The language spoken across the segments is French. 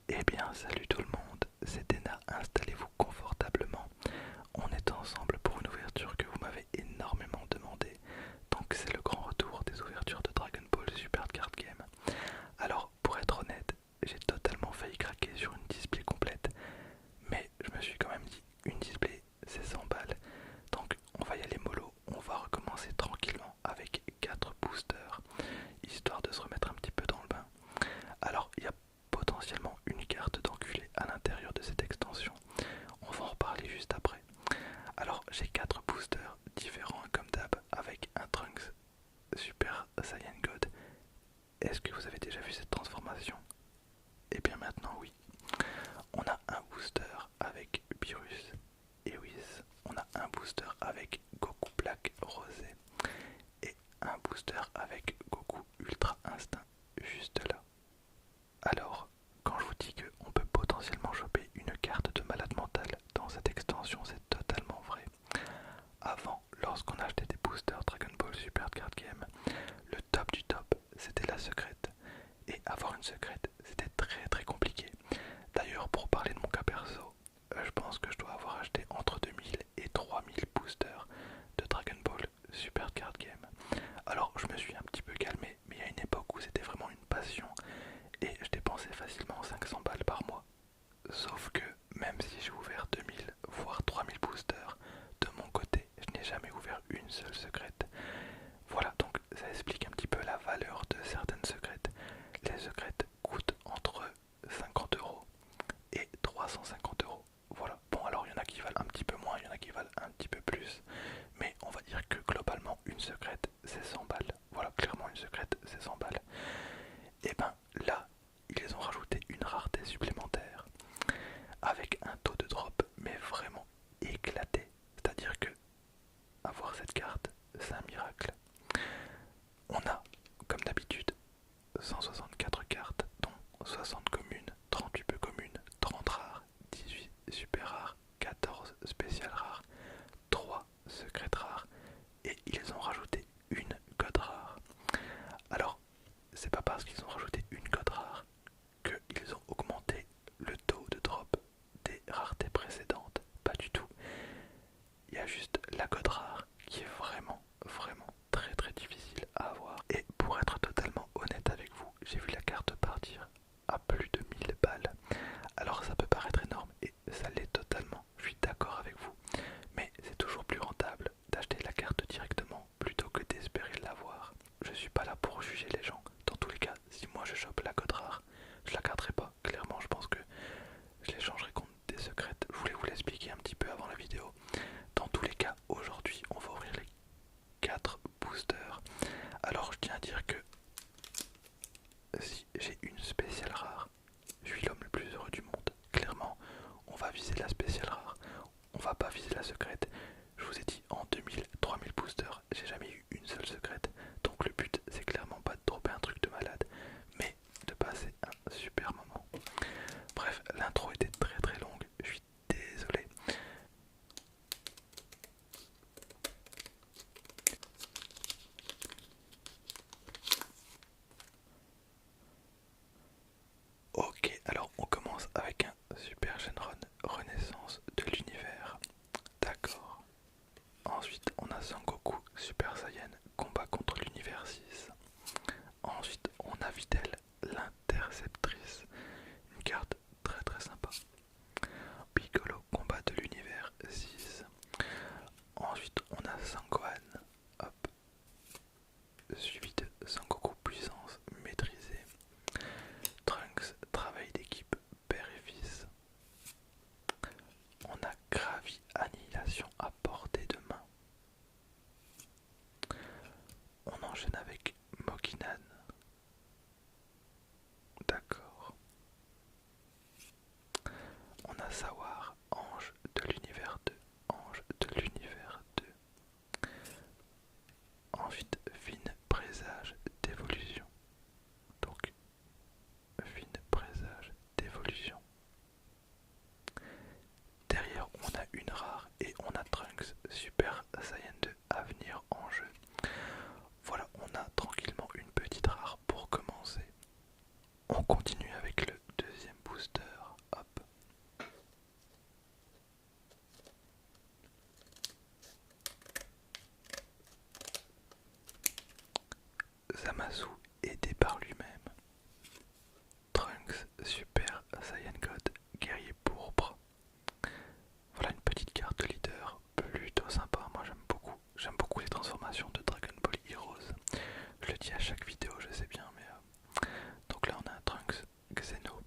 Eh bien, salut tout le monde, c'est Ena, installez-vous confortablement. On est ensemble pour une ouverture que vous m'avez énormément demandé. Donc c'est le grand retour des ouvertures de Dragon Ball Super Card Game. Alors, pour être honnête, j'ai totalement failli craquer sur une display complète. Mais je me suis quand même dit, une display c'est 100 balles. Donc on va y aller mollo, on va recommencer tranquillement avec 4 boosters, histoire de se remettre un petit peu dans le bain. Alors il y a potentiellement une carte d'enculé à l'intérieur de cette extension. On va en reparler juste après. Alors j'ai 4 boosters différents comme d'hab avec un Trunks Super Saiyan God. Est-ce que vous avez déjà vu cette transformation? Et bien maintenant oui. On a un booster avec Beerus et Whis. On a un booster avec Goku Black Rosé. Et un booster avec Goku Ultra Instinct juste là. Alors, quand je vous dis qu'on peut potentiellement choper une carte de malade mental dans cette extension, c'est totalement vrai. Avant, lorsqu'on achetait des boosters Dragon Ball Super Card Game, le top du top, c'était la secrète. Et avoir une secrète, c'était très très compliqué. D'ailleurs, pour parler de mon cas perso, je pense que je dois avoir acheté entre 2000 et 3000 boosters de Dragon Ball Super Card Game. Alors, je me suis un petit peu calmé, mais il y a une époque où c'était vraiment une passion et je dépensais facilement 500 balles par mois. Sauf que même si j'ai ouvert 2000 voire 3000 boosters, de mon côté, je n'ai jamais ouvert une seule secrète. Voilà, donc ça explique un petit peu la valeur de certaines secrètes. Les secrètes coûtent entre 50 € et 350 €. Voilà, bon alors il y en a qui valent un petit peu moins, il y en a qui valent un petit peu plus, mais on va dire que globalement une secrète c'est 100 balles. Voilà, clairement une secrète c'est 100 balles. Et ben là, ils ont rajouté une rareté supplémentaire avec un taux de drop mais vraiment éclaté. C'est-à-dire que avoir cette carte, c'est un miracle. On a, comme d'habitude, 164 cartes, dont 60 communes, 38 peu communes, 30 rares, 18 super rares, 14 spéciales rares, 3 secrètes rares, et ils ont rajouté une code rare. Alors, c'est pas parce qu'ils ont rajouté une code rare qu'ils ont augmenté le taux de drop des raretés précédentes. Pas du tout. Il y a juste la code rare qui est vraiment, vraiment très très difficile à avoir. Et pour être totalement honnête avec vous, j'ai vu la carte partir à plus de 1000 balles. Alors ça peut paraître énorme et ça l'est totalement, je suis d'accord avec vous. Mais c'est toujours plus rentable d'acheter la carte directement plutôt que d'espérer l'avoir. Je suis pas là pour juger les gens. Dans tous les cas, si moi je chope la code rare, je la garderai pas. Clairement, je pense que je les changerai contre des secrètes. Je voulais vous l'expliquer un petit peu avant la vidéo. Dans tous les cas, aujourd'hui, on va ouvrir les 4 boosters. Alors, je tiens à dire que si j'ai une spéciale rare, je suis l'homme le plus heureux du monde. Clairement, on va viser la spéciale rare. On va pas viser la secrète. Je vous ai dit, en 2000, 3000 boosters, j'ai jamais eu une seule secrète. Donc le but, c'est clairement pas de dropper un truc de malade, mais de passer un super moment. Bref, l'intro était très très longue, je suis désolé. Ok, alors on commence avec un Super Shenron Renaissance de l'univers. D'accord. Ensuite, on a Sangoku Super Saiyan Combat contre l'univers 6. Ensuite, on a Videl, l'interceptrice. Une carte très très sympa. Kawasu aidé par lui-même. Trunks Super Saiyan God guerrier pourpre. Voilà une petite carte de leader plutôt sympa, moi j'aime beaucoup les transformations de Dragon Ball Heroes. Je le dis à chaque vidéo, je sais bien, mais donc là on a un Trunks Xeno.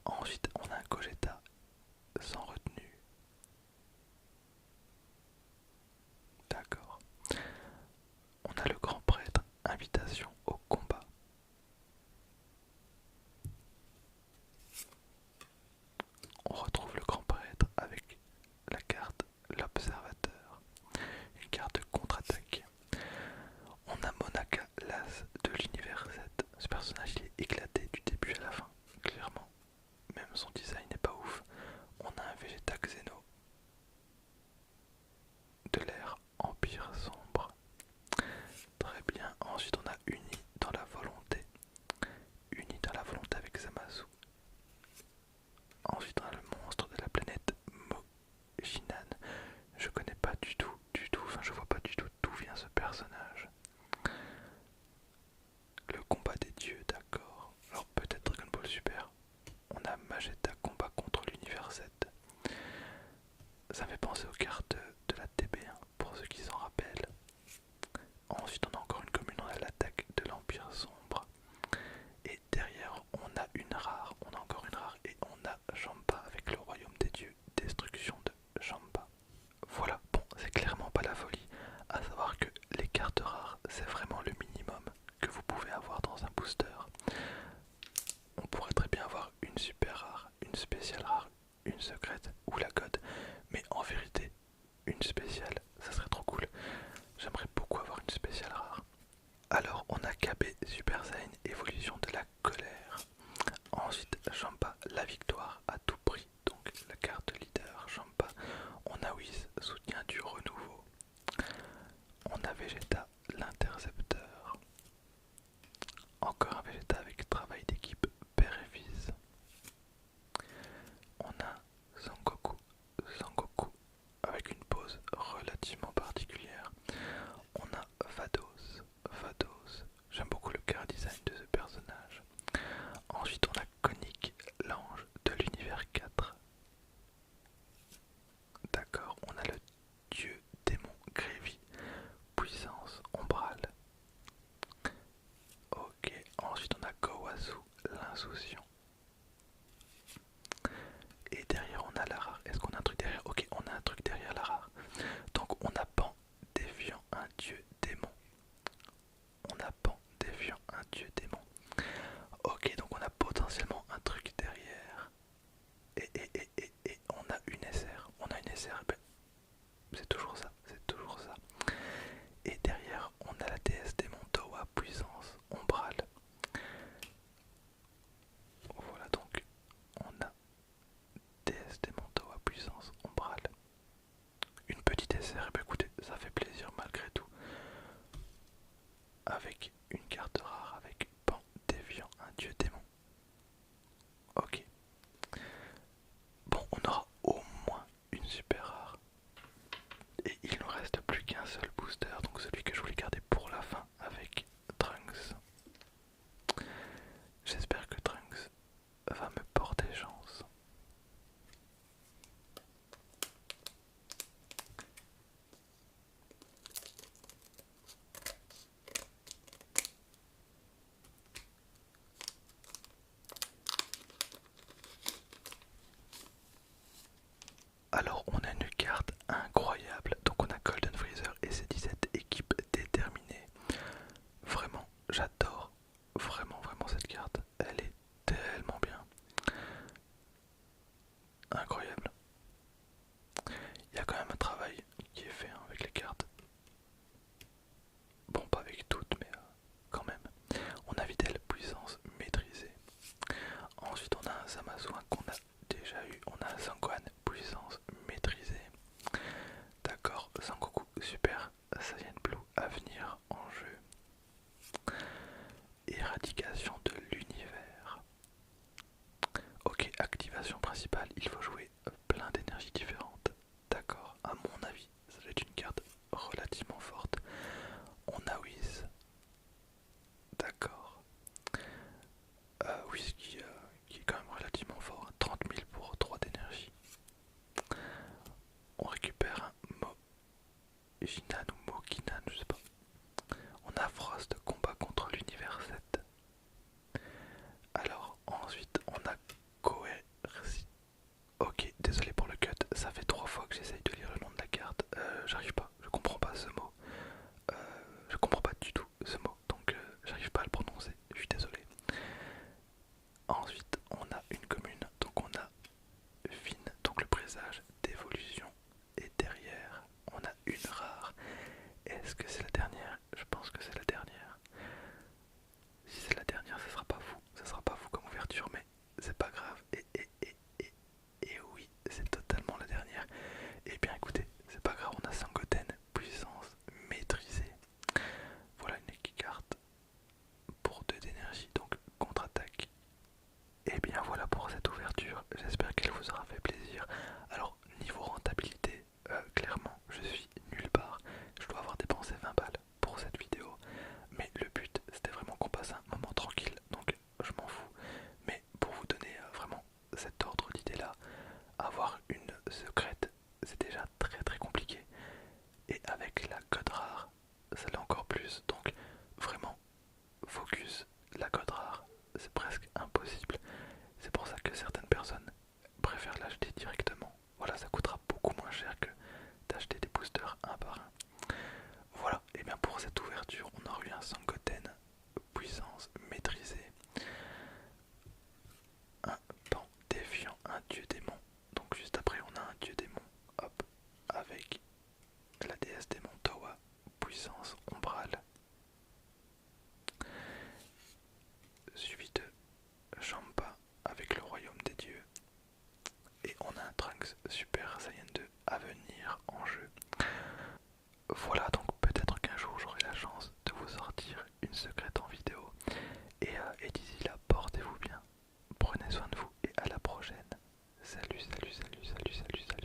Ensuite on a un Gogeta sans retenue. D'accord. On a le grand prêtre, invitation au combat. On retrouve le grand prêtre avec la carte l'observateur, une carte de contre-attaque. On a Monaka, l'as de l'univers 7. Ce personnage il est éclaté du début à la fin, clairement. Même son design n'est pas ouf. On a un Vegeta Xeno de l'ère Empire sombre. Très bien. Ensuite on a Uni dans la volonté. Uni dans la volonté avec Zamasu. Ensuite on a le monstre de la planète Mojinan. Je connais pas du tout, enfin je vois pas du tout d'où vient ce personnage. Le combat des dieux, d'accord. Alors peut-être Dragon Ball Super. On a Magetta combat contre l'univers 7. Ça me fait penser aux cartes de la TB1 pour ceux qui s'en rappellent. Ensuite on a encore une commune, on a l'attaque de l'Empire sombre. Et derrière on a une rare, on a encore une rare et on a Champa avec le royaume des dieux, destruction de Champa. Voilà, bon c'est clairement pas la folie, à savoir que les cartes rares c'est vraiment le minimum que vous pouvez avoir dans un booster. On pourrait très bien avoir une super rare, une spéciale rare, une secrète ou la code, mais en vérité une spéciale ça serait trop cool. J'aimerais beaucoup avoir une spéciale rare. Alors on a KB Super Saiyan évolution de la colère. Ensuite Champa la victoire à tout prix, donc la carte leader Champa. On a Whis soutien du renouveau. On a Vegeta l'intercepteur. Encore un Vegeta avec travail d'équipe père et fils. On a Sangoku avec une pose relativement particulière. On a Vados. J'aime beaucoup le car design de ce personnage. Ensuite on a Konik, l'ange de l'univers 4. D'accord, on a le dieu démon Grévi, puissance ombrale. Ok, ensuite on a Kawasu, l'insouciant. Et derrière on a la rare. Est-ce qu'on a un truc derrière? Ok, on a un truc derrière la rare. Donc on a Pan, défiant un dieu démon. On a Pan, défiant un dieu démon. Ok, donc on a potentiellement un truc derrière. Et on a une SR. On a une SR, ben, c'est toujours ça, c'est toujours ça. Et derrière on a la déesse démon Towa, puissance ombrale. Voilà donc, on a déesse démon Towa, puissance ombrale. Une petite SR, ben écoutez, ça fait plaisir malgré tout. Avec une carte rare, avec Pan, déviant un dieu démon. Ok. Bon, on aura au moins une super rare. Et il nous reste plus qu'un seul booster, donc celui que je voulais garder pour la fin avec Trunks. J'espère que Trunks va me porter chance. Alors on a une carte incroyable, donc on a Golden Freezer et ses 17 équipes déterminées. Vraiment, j'adore vraiment cette carte, elle est tellement bien. Incroyable. Il y a quand même un travail qui est fait hein, avec les cartes. Bon, pas avec toutes, mais quand même. On a Videl, puissance maîtrisée. Ensuite, on a un Zamasu qu'on a déjà eu. On a un Sangohan, puissance maîtrisée. D'accord, Sangoku, super Saiyan Blue à venir en jeu. Éradication de l'univers. Ok, activation principale, il faut jouer plein d'énergies différentes. D'accord, à mon avis, ça va être une carte relativement forte. On a Whis, puissance ombrale, suivi de Champa avec le royaume des dieux. Et on a un Trunks Super Saiyan 2 à venir en jeu. Voilà, donc peut-être qu'un jour j'aurai la chance de vous sortir une secrète en vidéo. Et d'ici là, portez-vous bien, prenez soin de vous et à la prochaine. Salut, salut, salut, salut, salut, salut.